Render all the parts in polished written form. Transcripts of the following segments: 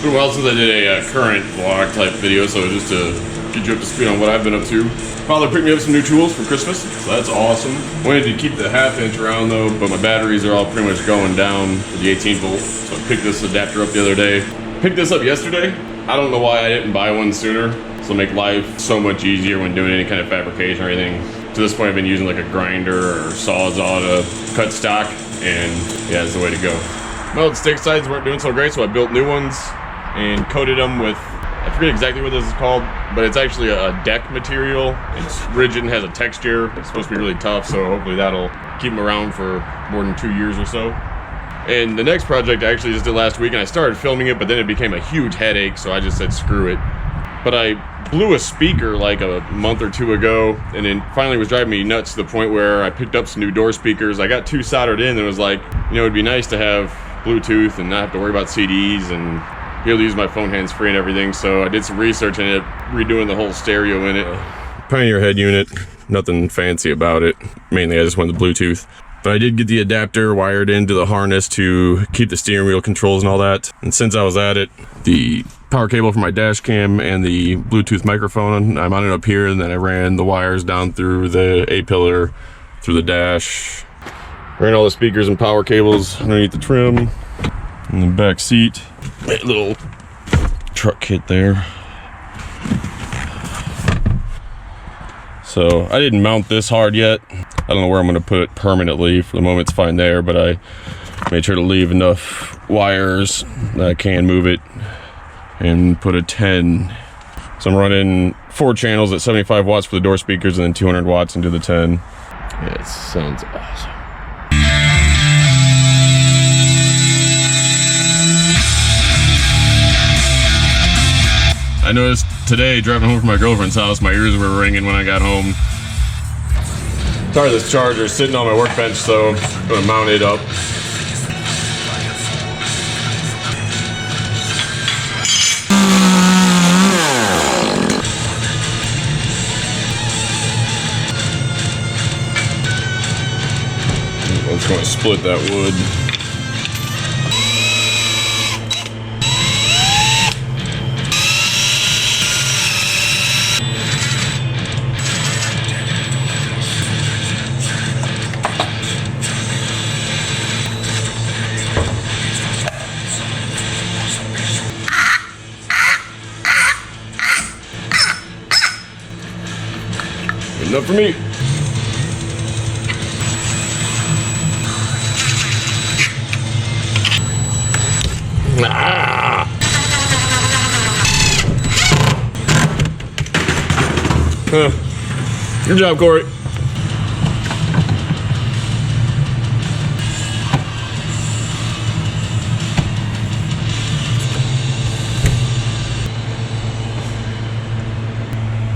It's been a while since I did a current vlog type video, so just to get you up to speed on what I've been up to. Father picked me up some new tools for Christmas, so that's awesome. Wanted to keep the half-inch around though, but my batteries are all pretty much going down for the 18 volt, so I picked this adapter up the other day. Picked this up yesterday. I don't know why I didn't buy one sooner. This will make life so much easier when doing any kind of fabrication or anything. To this point, I've been using like a grinder or sawzall to cut stock, and yeah, it's the way to go. Melted stick sides weren't doing so great, so I built new ones and coated them with, I forget exactly what this is called, but it's actually a deck material. It's rigid and has a texture. It's supposed to be really tough, so hopefully that'll keep them around for more than 2 years or so. And the next project I actually just did last week, and I started filming it, but then it became a huge headache, so I just said screw it. But I blew a speaker like a month or two ago, and it finally was driving me nuts to the point where I picked up some new door speakers. I got two soldered in, and it was like, you know, it'd be nice to have Bluetooth and not have to worry about CDs and be able to use my phone hands-free and everything. So I did some research in it, redoing the whole stereo in it. Pioneer head unit, nothing fancy about it. Mainly I just wanted the Bluetooth. But I did get the adapter wired into the harness to keep the steering wheel controls and all that. And since I was at it, the power cable for my dash cam and the Bluetooth microphone, I mounted up here, and then I ran the wires down through the A-pillar, through the dash. Ran all the speakers and power cables underneath the trim. In the back seat, a little truck kit there. So I didn't mount this hard yet. I don't know where I'm going to put it permanently. For the moment it's fine there, but I made sure to leave enough wires that I can move it and put a 10. So I'm running 4 channels at 75 watts for the door speakers and then 200 watts into the 10. Yeah, it sounds awesome. I noticed today, driving home from my girlfriend's house, my ears were ringing when I got home. Sorry, this charger is sitting on my workbench, so I'm gonna mount it up. I'm just gonna split that wood. Enough for me. Ah. Good job, Corey.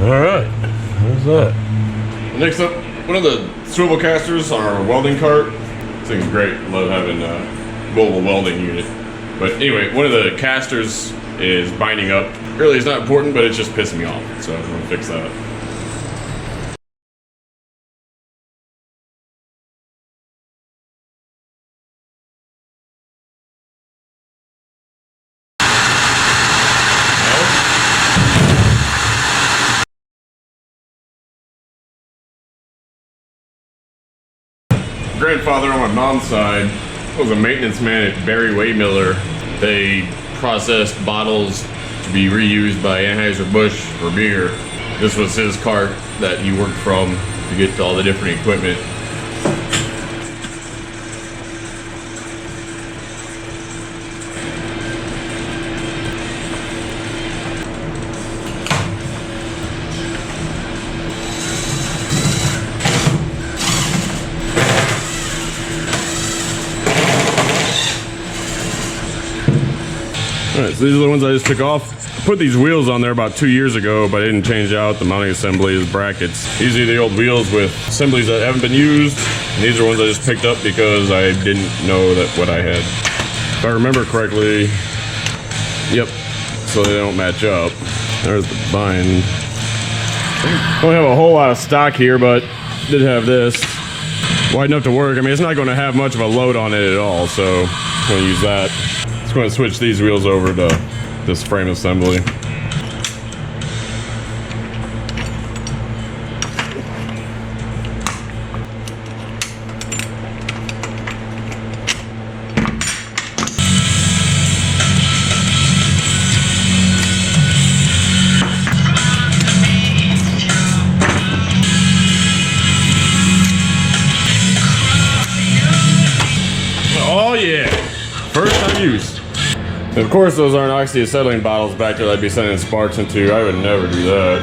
All right, how's that? Next up, one of the swivel casters on our welding cart. This thing's great. I love having a mobile welding unit. But anyway, one of the casters is binding up. Really, it's not important, but it's just pissing me off. So I'm gonna fix that. Grandfather on my mom's side was a maintenance man at Barry Way Miller. They processed bottles to be reused by Anheuser-Busch for beer. This was his cart that he worked from to get to all the different equipment. Alright, so these are the ones I just took off. I put these wheels on there about 2 years ago, but I didn't change out the mounting assemblies, brackets. These are the old wheels with assemblies that haven't been used. And these are ones I just picked up because I didn't know that what I had. If I remember correctly, yep, so they don't match up. There's the bind. Don't have a whole lot of stock here, but did have this. Wide enough to work. I mean, it's not going to have much of a load on it at all, so I'm going to use that. Just going to switch these wheels over to this frame assembly. Oh yeah, first time use. And of course those aren't oxyacetylene bottles back there that I'd be sending sparks into. I would never do that.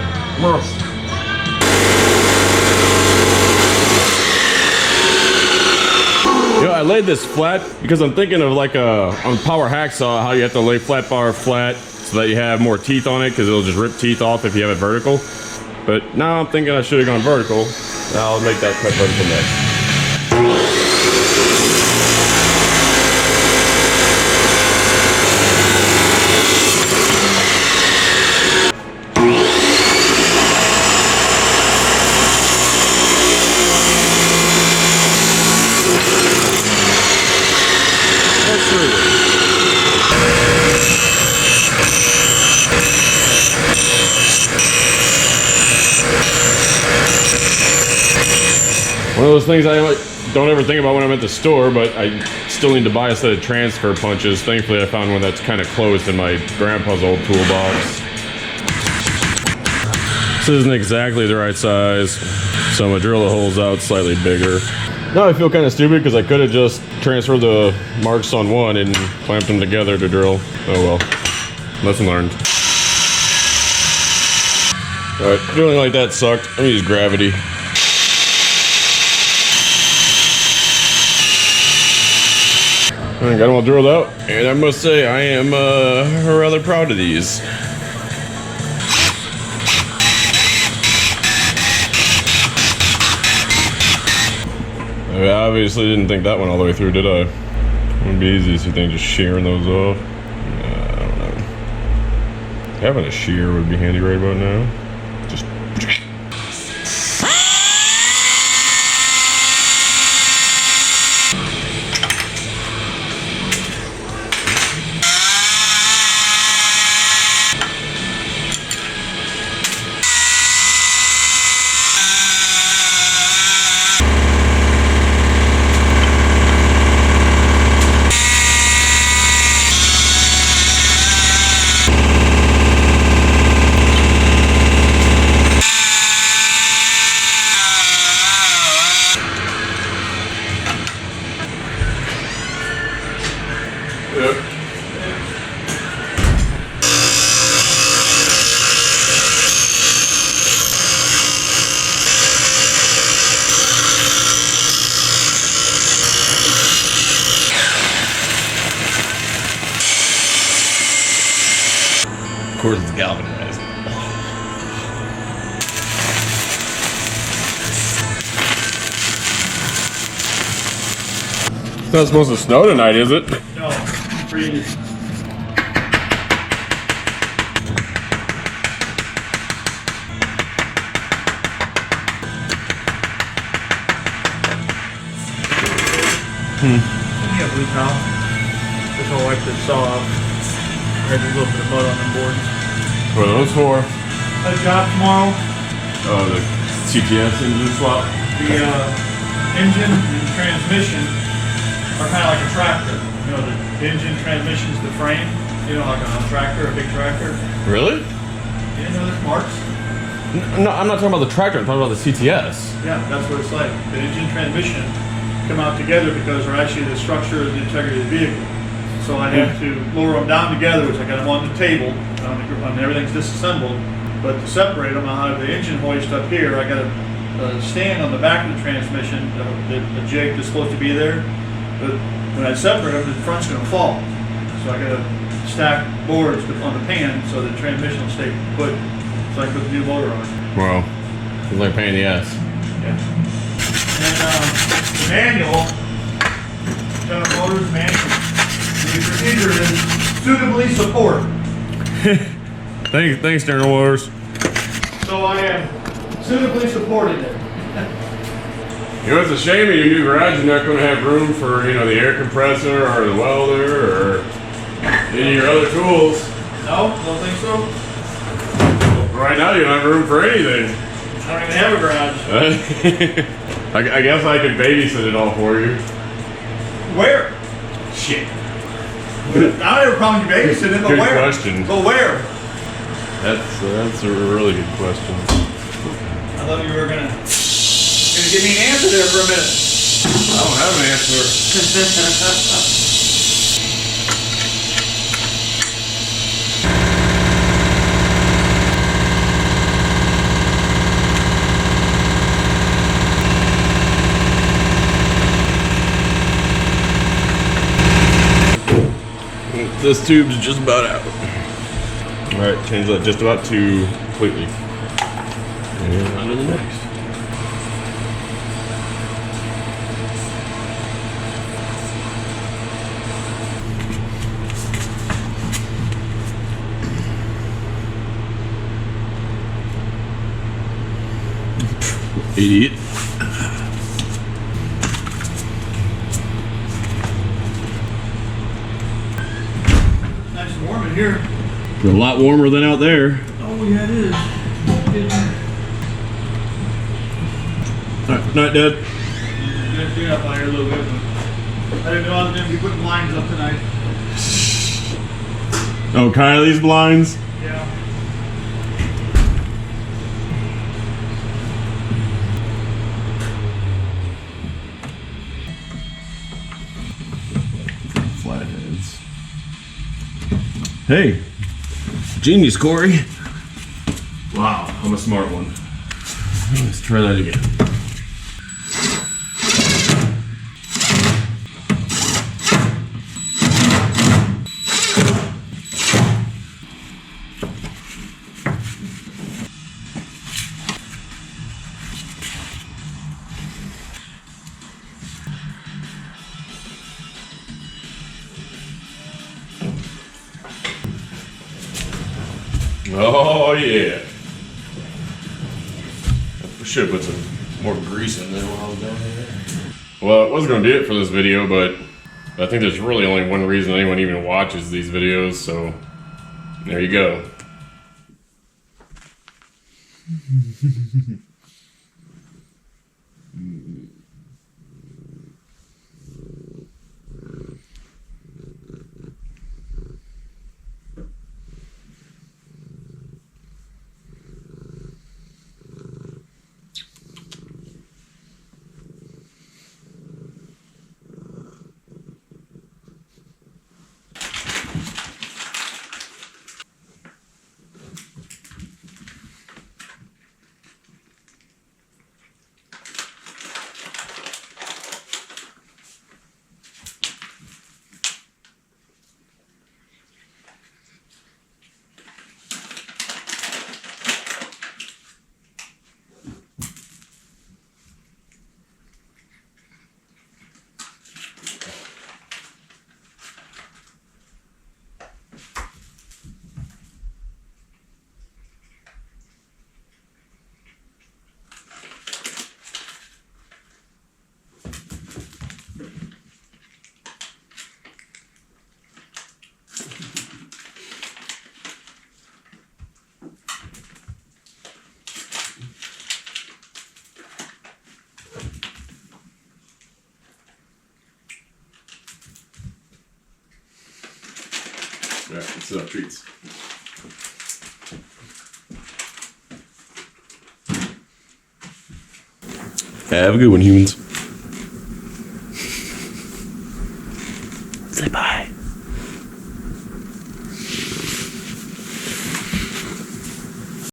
You know, I laid this flat because I'm thinking of like on Power Hacksaw, how you have to lay flat bar flat so that you have more teeth on it because it'll just rip teeth off if you have it vertical. But now I'm thinking I should have gone vertical. Now I'll make that cut vertical next. One of those things I don't ever think about when I'm at the store, but I still need to buy a set of transfer punches. Thankfully, I found one that's kind of close in my grandpa's old toolbox. This isn't exactly the right size, so I'm gonna drill the holes out slightly bigger. Now I feel kind of stupid because I could have just transferred the marks on one and clamped them together to drill. Oh well, lesson learned. All right, drilling like that sucked. I'm gonna use gravity. I got them all drilled out, and I must say I am rather proud of these. I obviously didn't think that one all the way through, did I? It wouldn't be easy, so you think just shearing those off? I don't know. Having a shear would be handy right about now. Just. Of course it's galvanized. It's not supposed to snow tonight, is it? No, freeze. Give me a blue towel. Just to wipe this saw off. I had a little bit of mud on the boards. What are those for? A job tomorrow. Oh, the CTS engine swap? The engine and transmission are kind of like a tractor. You know, the engine transmission is the frame. You know, like on a tractor, a big tractor. Really? You didn't know this, Marks? No, I'm not talking about the tractor, I'm talking about the CTS. Yeah, that's what it's like. The engine transmission come out together because they're actually the structure and the integrity of the vehicle. So I have to lower them down together, which I got them on the table, and everything's disassembled. But to separate them, I have the engine hoist up here. I got a stand on the back of the transmission, the jig that's supposed to be there. But when I separate them, the front's going to fall. So I got to stack boards on the pan so the transmission will stay put, so I can put the new motor on. Wow. It's like a pain in the ass. Yeah. And the manual, General Motors manual. The procedure is suitably support. Thanks, General Motors. So I am suitably supported it. You know, it's a shame in your new garage you're not going to have room for, you know, the air compressor or the welder or any of your other tools. No, No, don't think so. Right now, you don't have room for anything. I don't even have a garage. I guess I could babysit it all for you. Where? Shit. I don't have a problem with you babysitting, but Good where? question. But where? That's a really good question. I thought you were gonna give me an answer there for a minute. I don't have an answer. This tube's just about out. All right, change that just about to completely. And on to the next. Idiot. Nice and warm in here. A lot warmer than out there. Oh yeah, it is. All right, night, Dad. Gonna clean up out here a little bit. But I didn't know I was gonna be putting blinds up tonight. Oh, Kylie's blinds. Yeah. Flatheads. Hey, genius, Corey. Wow, I'm a smart one. Let's try that again. Oh yeah. We should put some more grease in there while I was down there. Well, it wasn't going to be it for this video, but I think there's really only one reason anyone even watches these videos, so there you go. All right, let's set up treats. Have a good one, humans.